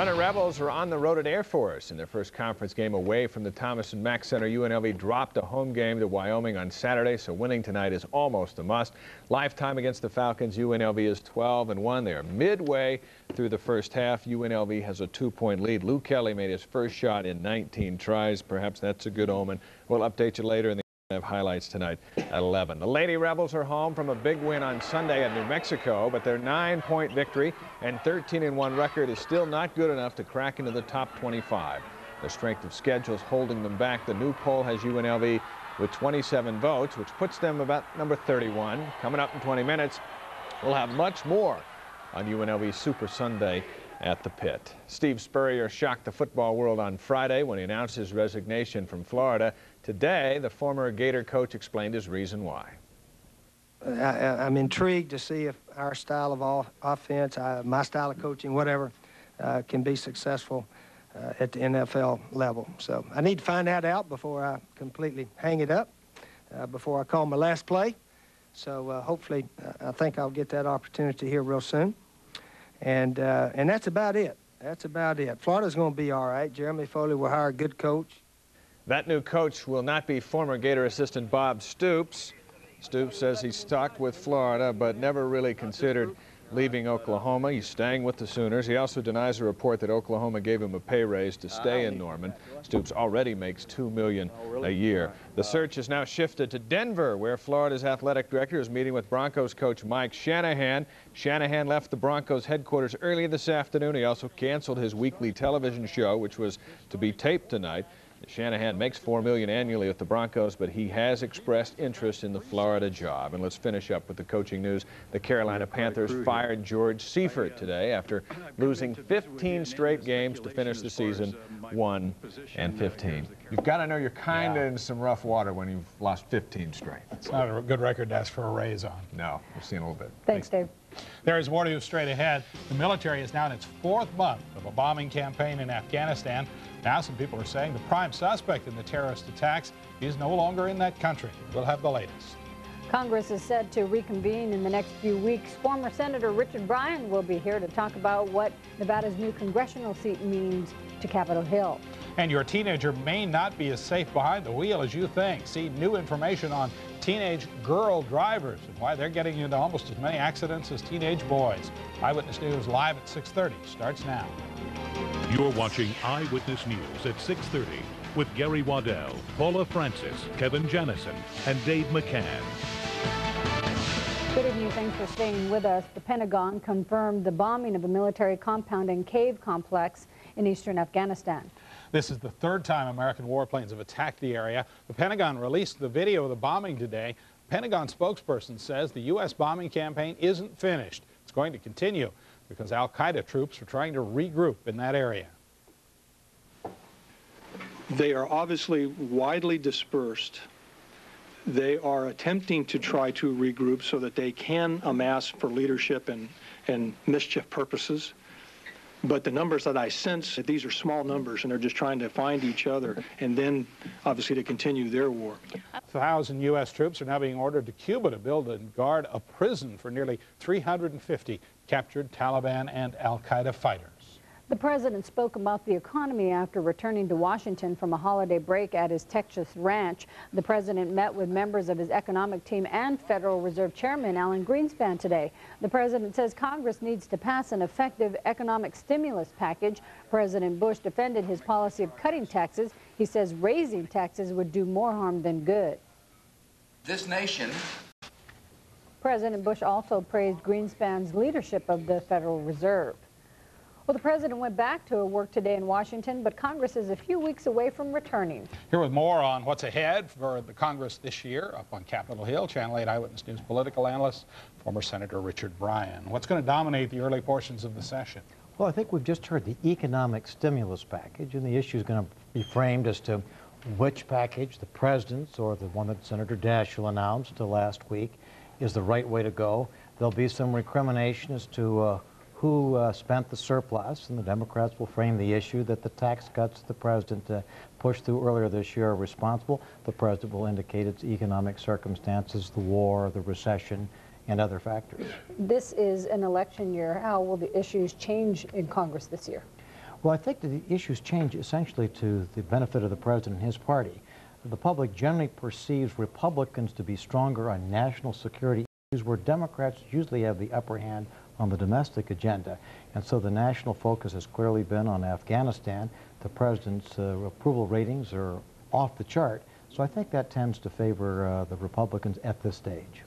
Running Rebels are on the road at Air Force in their first conference game away from the Thomas & Mack Center. UNLV dropped a home game to Wyoming on Saturday, so winning tonight is almost a must. Lifetime against the Falcons, UNLV is 12-1. They are midway through the first half. UNLV has a 2-point lead. Lou Kelly made his first shot in 19 tries. Perhaps that's a good omen. We'll update you later in the have highlights tonight at 11. The Lady Rebels are home from a big win on Sunday at New Mexico, but their 9-point victory and 13-1 record is still not good enough to crack into the top 25. The strength of schedule is holding them back. The new poll has UNLV with 27 votes, which puts them about number 31. Coming up in 20 minutes, we'll have much more on UNLV Super Sunday at the Pit. Steve Spurrier shocked the football world on Friday when he announced his resignation from Florida. Today, the former Gator coach explained his reason why. I'm intrigued to see if our style of offense, my style of coaching, whatever, can be successful at the NFL level. So I need to find that out before I completely hang it up, before I call my last play. So hopefully, I think I'll get that opportunity here real soon. And that's about it. That's about it. Florida's going to be all right. Jeremy Foley will hire a good coach. That new coach will not be former Gator assistant Bob Stoops. Stoops says he's stuck with Florida, but never really considered leaving Oklahoma. He's staying with the Sooners. He also denies a report that Oklahoma gave him a pay raise to stay in Norman. Stoops already makes $2 million a year. The search has now shifted to Denver, where Florida's athletic director is meeting with Broncos coach Mike Shanahan. Shanahan left the Broncos headquarters early this afternoon. He also canceled his weekly television show, which was to be taped tonight. Shanahan makes $4 million annually with the Broncos, but he has expressed interest in the Florida job. And let's finish up with the coaching news. The Carolina Panthers fired George Seifert today after losing 15 straight games to finish the season 1-15. You've got to know you're kind of in some rough water when you've lost 15 straight. It's not a good record to ask for a raise on. No, we've seen a little bit. Thanks, Dave. There is more news straight ahead. The military is now in its 4th month of a bombing campaign in Afghanistan. Now some people are saying the prime suspect in the terrorist attacks is no longer in that country. We'll have the latest. Congress is set to reconvene in the next few weeks. Former Senator Richard Bryan will be here to talk about what Nevada's new congressional seat means to Capitol Hill. And your teenager may not be as safe behind the wheel as you think. See new information on teenage girl drivers and why they're getting into almost as many accidents as teenage boys. Eyewitness News live at 6:30 starts now. You're watching Eyewitness News at 6:30 with Gary Waddell, Paula Francis, Kevin Jennison, and Dave McCann. Good evening. Thanks for staying with us. The Pentagon confirmed the bombing of a military compound and cave complex in eastern Afghanistan. This is the 3rd time American warplanes have attacked the area. The Pentagon released the video of the bombing today. Pentagon spokesperson says the U.S. bombing campaign isn't finished. It's going to continue because al-Qaeda troops are trying to regroup in that area. They are obviously widely dispersed. They are attempting to try to regroup so that they can amass for leadership and mischief purposes. But the numbers that I sense, these are small numbers, and they're just trying to find each other and then, obviously, to continue their war. 1,000 U.S. troops are now being ordered to Cuba to build and guard a prison for nearly 350 captured Taliban and al-Qaeda fighters. The president spoke about the economy after returning to Washington from a holiday break at his Texas ranch. The president met with members of his economic team and Federal Reserve Chairman Alan Greenspan today. The president says Congress needs to pass an effective economic stimulus package. President Bush defended his policy of cutting taxes. He says raising taxes would do more harm than good. This nation. President Bush also praised Greenspan's leadership of the Federal Reserve. Well, the president went back to work today in Washington, but Congress is a few weeks away from returning. Here with more on what's ahead for the Congress this year, up on Capitol Hill, Channel 8 Eyewitness News political analyst, former Senator Richard Bryan. What's going to dominate the early portions of the session? Well, I think we've just heard the economic stimulus package, and the issue is going to be framed as to which package, the president's or the one that Senator Daschle announced last week, is the right way to go. There'll be some recrimination as to who spent the surplus, and the Democrats will frame the issue that the tax cuts the president pushed through earlier this year are responsible. The president will indicate its economic circumstances, the war, the recession, and other factors. This is an election year. How will the issues change in Congress this year? Well, I think that the issues change essentially to the benefit of the president and his party. The public generally perceives Republicans to be stronger on national security issues, where Democrats usually have the upper hand on the domestic agenda. And so the national focus has clearly been on Afghanistan. The president's approval ratings are off the chart. So I think that tends to favor the Republicans at this stage.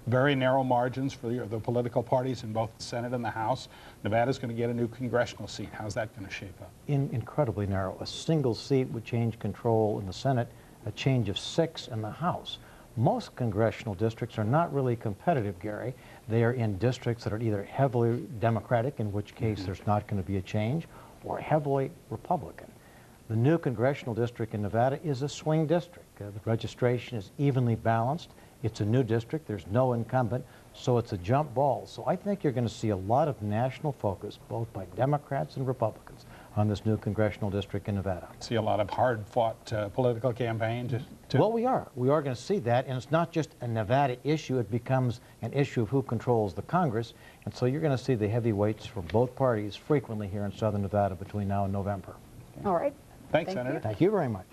Very narrow margins for the political parties in both the Senate and the House. Nevada's going to get a new congressional seat. How's that going to shape up? Incredibly narrow. A single seat would change control in the Senate, a change of 6 in the House. Most congressional districts are not really competitive, Gary. They are in districts that are either heavily Democratic, in which case there's not going to be a change, or heavily Republican. The new congressional district in Nevada is a swing district. The registration is evenly balanced. It's a new district. There's no incumbent, so it's a jump ball. So I think you're going to see a lot of national focus, both by Democrats and Republicans, on this new congressional district in Nevada. See a lot of hard-fought political campaigns? Well, we are. We are going to see that, and it's not just a Nevada issue. It becomes an issue of who controls the Congress, and so you're going to see the heavyweights from both parties frequently here in southern Nevada between now and November. All right. Thanks, Senator. Thank you very much.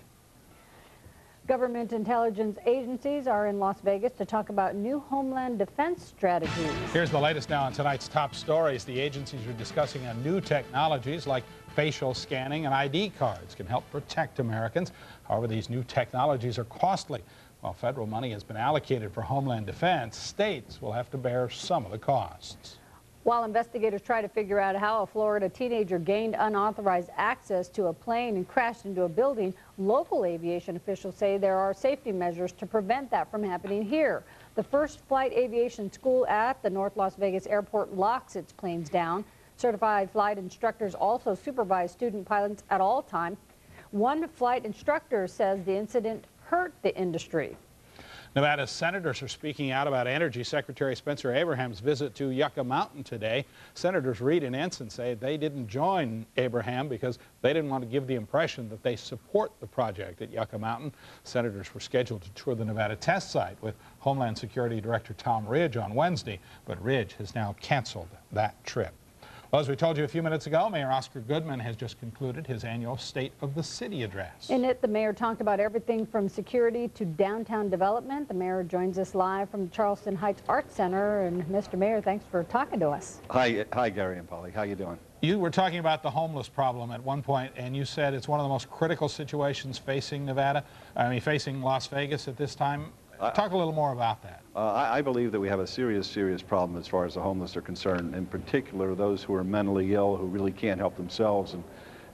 Government intelligence agencies are in Las Vegas to talk about new Homeland Defense strategies. Here's the latest now on tonight's top stories. The agencies are discussing new technologies like facial scanning and ID cards can help protect Americans. However, these new technologies are costly. While federal money has been allocated for Homeland Defense, states will have to bear some of the costs. While investigators try to figure out how a Florida teenager gained unauthorized access to a plane and crashed into a building, local aviation officials say there are safety measures to prevent that from happening here. The First Flight Aviation School at the North Las Vegas Airport locks its planes down. Certified flight instructors also supervise student pilots at all times. One flight instructor says the incident hurt the industry. Nevada's senators are speaking out about Energy Secretary Spencer Abraham's visit to Yucca Mountain today. Senators Reid and Ensign say they didn't join Abraham because they didn't want to give the impression that they support the project at Yucca Mountain. Senators were scheduled to tour the Nevada test site with Homeland Security Director Tom Ridge on Wednesday, but Ridge has now canceled that trip. Well, as we told you a few minutes ago, Mayor Oscar Goodman has just concluded his annual State of the City address. In it, the mayor talked about everything from security to downtown development. The mayor joins us live from the Charleston Heights Arts Center. And Mr. Mayor, thanks for talking to us. Hi, Gary and Polly. How you doing? You were talking about the homeless problem at one point, and you said it's one of the most critical situations facing Nevada, facing Las Vegas at this time. Talk a little more about that. I believe that we have a serious problem as far as the homeless are concerned, in particular those who are mentally ill, who really can't help themselves.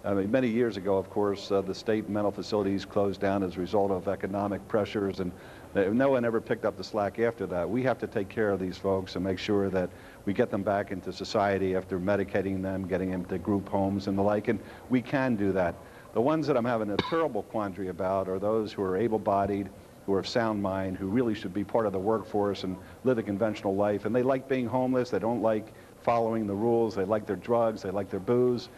And many years ago, of course, the state mental facilities closed down as a result of economic pressures, and no one ever picked up the slack after that. We have to take care of these folks and make sure that we get them back into society after medicating them, getting them to group homes and the like, and we can do that. The ones that I'm having a terrible quandary about are those who are able-bodied, who are of sound mind, who really should be part of the workforce and live a conventional life. And they like being homeless. They don't like following the rules. They like their drugs. They like their booze.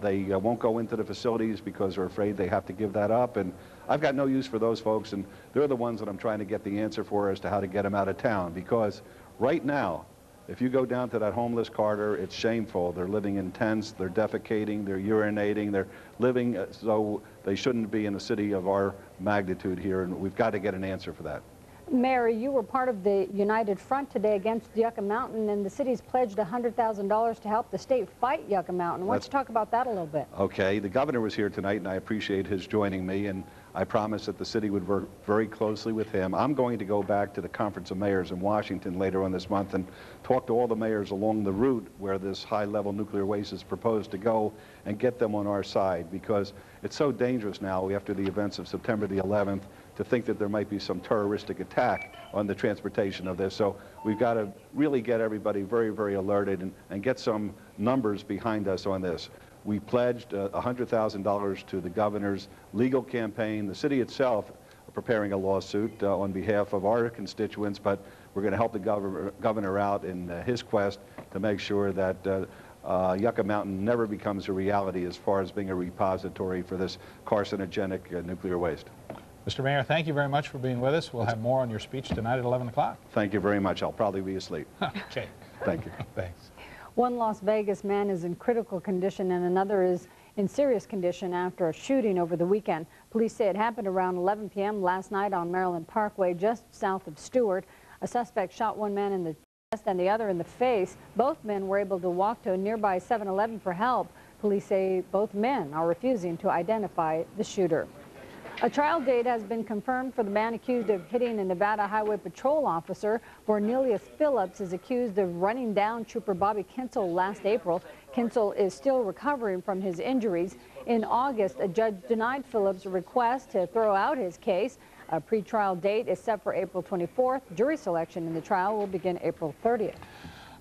They won't go into the facilities because they're afraid they have to give that up. And I've got no use for those folks, and they're the ones that I'm trying to get the answer for as to how to get them out of town. Because right now, if you go down to that homeless corridor, it's shameful. They're living in tents, they're defecating, they're urinating, they're living as though they shouldn't be in a city of our magnitude here, and we've got to get an answer for that. Mayor, you were part of the United Front today against Yucca Mountain, and the city's pledged $100,000 to help the state fight Yucca Mountain. Why don't you talk about that a little bit? Okay, the governor was here tonight, and I appreciate his joining me, and I promised that the city would work very closely with him. I'm going to go back to the Conference of Mayors in Washington later on this month and talk to all the mayors along the route where this high-level nuclear waste is proposed to go and get them on our side, because it's so dangerous now after the events of September the 11th to think that there might be some terroristic attack on the transportation of this. So we've got to really get everybody very, very alerted and get some numbers behind us on this. We pledged $100,000 to the governor's legal campaign. The city itself are preparing a lawsuit on behalf of our constituents, but we're going to help the governor out in his quest to make sure that Yucca Mountain never becomes a reality as far as being a repository for this carcinogenic nuclear waste. Mr. Mayor, thank you very much for being with us. We'll have more on your speech tonight at 11 o'clock. Thank you very much. I'll probably be asleep. Okay. Thank you. Thanks. One Las Vegas man is in critical condition and another is in serious condition after a shooting over the weekend. Police say it happened around 11 p.m. last night on Maryland Parkway, just south of Stewart. A suspect shot one man in the chest and the other in the face. Both men were able to walk to a nearby 7-Eleven for help. Police say both men are refusing to identify the shooter. A trial date has been confirmed for the man accused of hitting a Nevada Highway Patrol officer. Cornelius Phillips is accused of running down Trooper Bobby Kinsel last April. Kinsel is still recovering from his injuries. In August, a judge denied Phillips' request to throw out his case. A pretrial date is set for April 24th. Jury selection in the trial will begin April 30th.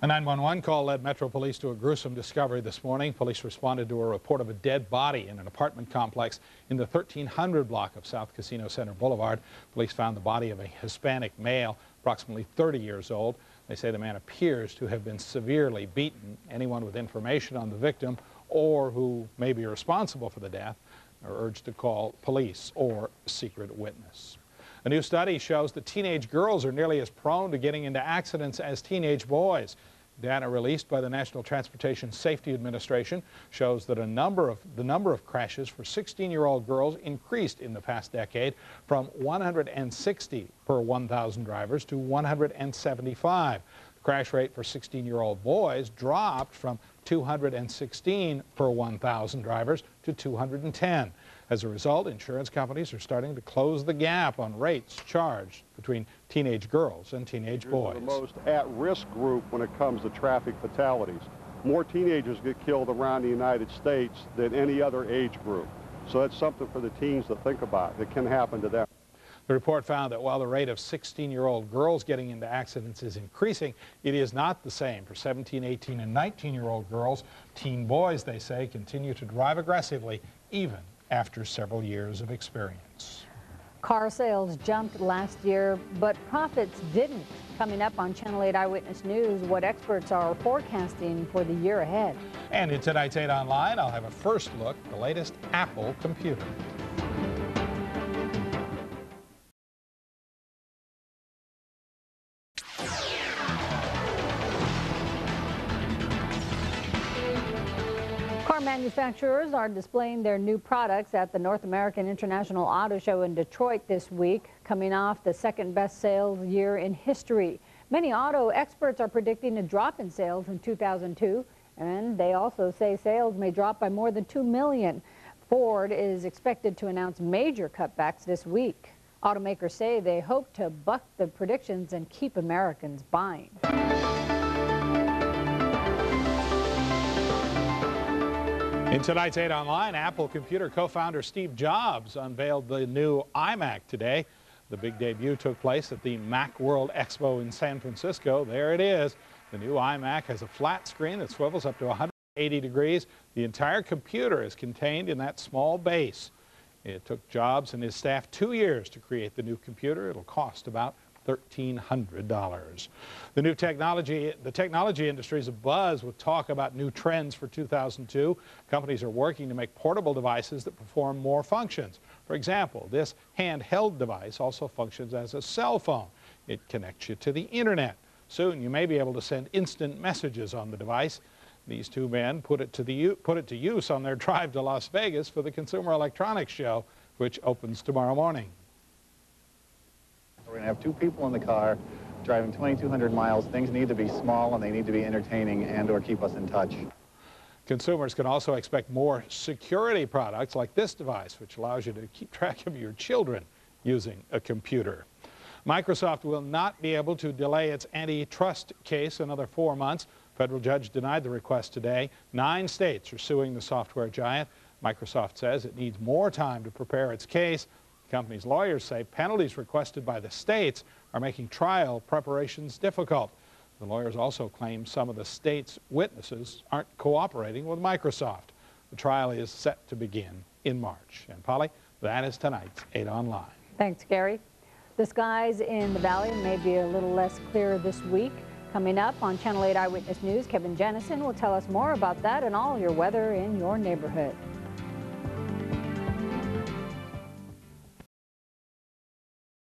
A 911 call led Metro Police to a gruesome discovery this morning. Police responded to a report of a dead body in an apartment complex in the 1300 block of South Casino Center Boulevard. Police found the body of a Hispanic male, approximately 30 years old. They say the man appears to have been severely beaten. Anyone with information on the victim or who may be responsible for the death are urged to call police or secret witness. A new study shows that teenage girls are nearly as prone to getting into accidents as teenage boys. Data released by the National Transportation Safety Administration shows that the number of crashes for 16-year-old girls increased in the past decade from 160 per 1,000 drivers to 175. The crash rate for 16-year-old boys dropped from 216 per 1,000 drivers to 210. As a result, insurance companies are starting to close the gap on rates charged between teenage girls and teenage boys. The most at-risk group when it comes to traffic fatalities. More teenagers get killed around the United States than any other age group. So that's something for the teens to think about. It can happen to them. The report found that while the rate of 16-year-old girls getting into accidents is increasing, it is not the same for 17, 18, and 19-year-old girls. Teen boys, they say, continue to drive aggressively even after several years of experience. Car sales jumped last year, but profits didn't. Coming up on Channel 8 Eyewitness News, what experts are forecasting for the year ahead. And in tonight's 8 Online, I'll have a first look at the latest Apple computer. Car manufacturers are displaying their new products at the North American International Auto Show in Detroit this week, coming off the second best sales year in history. Many auto experts are predicting a drop in sales in 2002, and they also say sales may drop by more than 2 million. Ford is expected to announce major cutbacks this week. Automakers say they hope to buck the predictions and keep Americans buying. In tonight's 8 Online, Apple computer co-founder Steve Jobs unveiled the new iMac today. The big debut took place at the Mac World Expo in San Francisco. There it is. The new iMac has a flat screen that swivels up to 180 degrees. The entire computer is contained in that small base. It took Jobs and his staff 2 years to create the new computer. It'll cost about $1,300. The technology industry is abuzz with talk about new trends for 2002. Companies are working to make portable devices that perform more functions. For example, this handheld device also functions as a cell phone. It connects you to the internet. Soon you may be able to send instant messages on the device. These two men put it to use on their drive to Las Vegas for the Consumer Electronics Show, which opens tomorrow morning. We're going to have two people in the car driving 2,200 miles. Things need to be small and they need to be entertaining and or keep us in touch. Consumers can also expect more security products like this device, which allows you to keep track of your children using a computer. Microsoft will not be able to delay its antitrust case another 4 months. Federal judge denied the request today. 9 states are suing the software giant. Microsoft says it needs more time to prepare its case. The company's lawyers say penalties requested by the states are making trial preparations difficult. The lawyers also claim some of the states' witnesses aren't cooperating with Microsoft. The trial is set to begin in March. And Polly, that is tonight's 8 Online. Thanks, Gary. The skies in the valley may be a little less clear this week. Coming up on Channel 8 Eyewitness News, Kevin Jennison will tell us more about that and all your weather in your neighborhood.